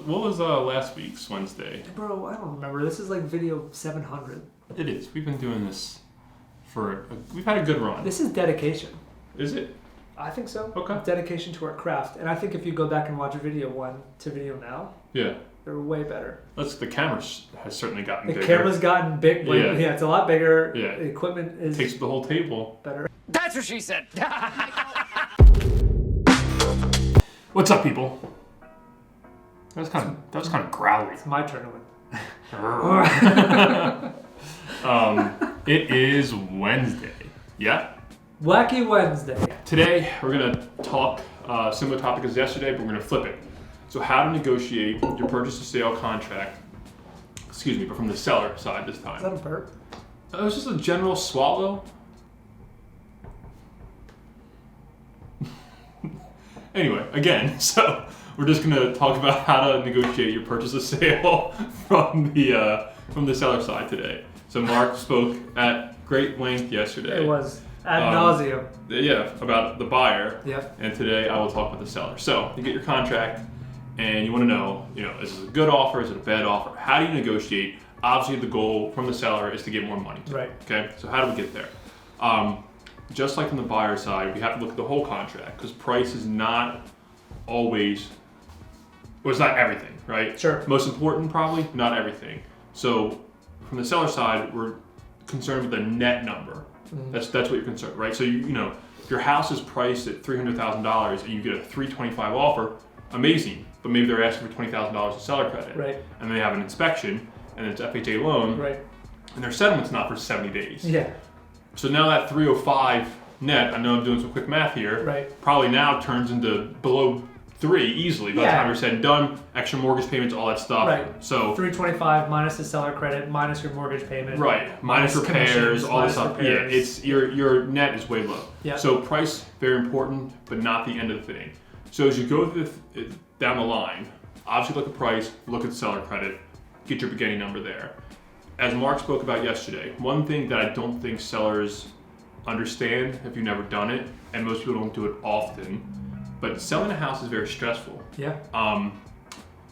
was last week's Wednesday? Bro, I don't remember. This is like video 700. It is. We've been doing this we've had a good run. This is dedication. Is it? I think so. Okay. Dedication to our craft. And I think if you go back and watch video 1 to video now, yeah, they're way better. The camera has certainly gotten bigger. The camera's gotten big. Like, yeah, it's a lot bigger. Yeah. The equipment is... Takes the whole table. Better. That's what she said. What's up, people? That was kind of growly. It's my turn to win. It is Wednesday. Yeah? Wacky Wednesday. Today, we're going to talk similar topic as yesterday, but we're going to flip it. So how to negotiate your purchase to sale contract, but from the seller side this time. Is that a burp? It was just a general swallow. Anyway, again, so we're just going to talk about how to negotiate your purchase to sale from the seller side today. So Marc spoke at great length yesterday. It was ad nauseum. Yeah, about the buyer. Yep. And today I will talk about the seller. So you get your contract and you want to know, is this a good offer? Is it a bad offer? How do you negotiate? Obviously the goal from the seller is to get more money. Right. Okay, so how do we get there? Just like on the buyer side, we have to look at the whole contract because price is not always, it's not everything, right? Sure. Most important, probably, not everything. So from the seller side, we're concerned with the net number. Mm-hmm. That's what you're concerned, right? So if your house is priced at $300,000 and you get a $325,000 offer, amazing. But maybe they're asking for $20,000 in seller credit, right? And they have an inspection and it's FHA loan, right? And their settlement's not for 70 days. Yeah. So now that 305 net, I know I'm doing some quick math here, right? Probably now turns into below 3 easily by the time you're said and done, extra mortgage payments, all that stuff. Right. So 325 minus the seller credit, minus your mortgage payment. Right. Minus repairs, all this stuff. Repairs. Yeah, it's your net is way low. Yeah. So price, very important, but not the end of the thing. So as you go through down the line, obviously look at price, look at seller credit, get your beginning number there. As Marc spoke about yesterday, one thing that I don't think sellers understand if you've never done it, and most people don't do it often, but selling a house is very stressful. Yeah.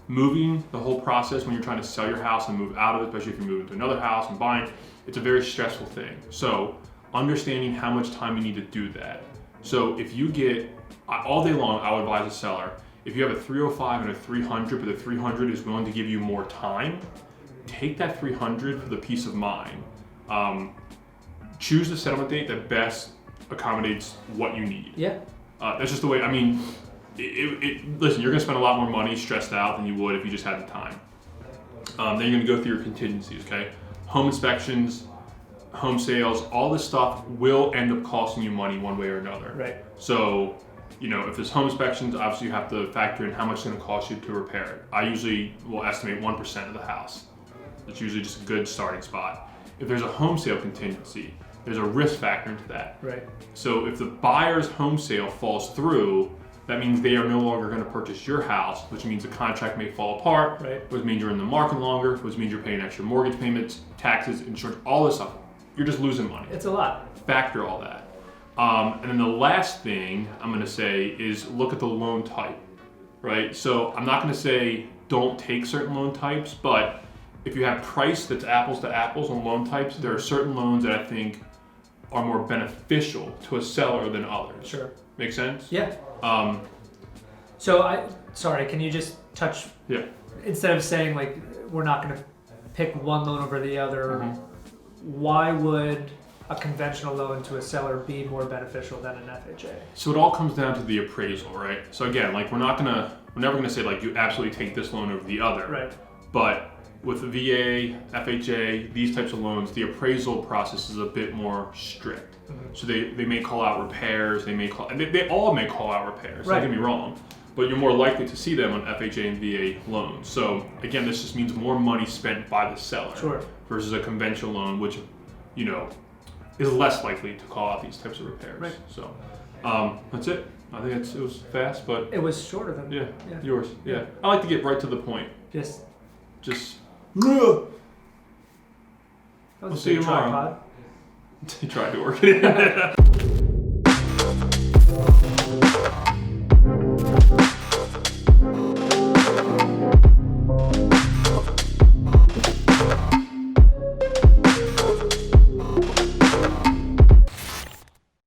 Moving, the whole process when you're trying to sell your house and move out of it, especially if you're moving to another house and buying, it's a very stressful thing. So understanding how much time you need to do that. So if you get, all day long, I would advise a seller, if you have a 305 and a 300, but the 300 is willing to give you more time, take that 300 for the peace of mind. Choose the settlement date that best accommodates what you need. Yeah. That's just the way, listen, you're gonna spend a lot more money stressed out than you would if you just had the time. Then you're gonna go through your contingencies, okay? Home inspections, home sales, all this stuff will end up costing you money one way or another. Right. So, if there's home inspections, obviously you have to factor in how much it's gonna cost you to repair it. I usually will estimate 1% of the house. It's usually just a good starting spot. If there's a home sale contingency, there's a risk factor into that. Right. So if the buyer's home sale falls through, that means they are no longer going to purchase your house, which means the contract may fall apart, right? Which means you're in the market longer, which means you're paying extra mortgage payments, taxes, insurance, all this stuff. You're just losing money. It's a lot. Factor all that. And then the last thing I'm going to say is look at the loan type, right? So I'm not going to say don't take certain loan types, but if you have price that's apples to apples on loan types, there are certain loans that I think are more beneficial to a seller than others. Sure. Make sense? Yeah. Can you just touch? Yeah. Instead of saying like we're not going to pick one loan over the other, mm-hmm. Why would a conventional loan to a seller be more beneficial than an FHA? So it all comes down to the appraisal, right? So again, like we're never gonna say like you absolutely take this loan over the other. Right. But with the VA, FHA, these types of loans, the appraisal process is a bit more strict. Mm-hmm. So they may call out repairs, they all may call out repairs, right. Don't get me wrong, but you're more likely to see them on FHA and VA loans. So again, this just means more money spent by the seller, sure. Versus a conventional loan, which, is less likely to call out these types of repairs. Right. So that's it. I think it was fast, but it was shorter than yours. Yeah. I like to get right to the point. Just We'll see you tomorrow. Tripod. He tried to work it in.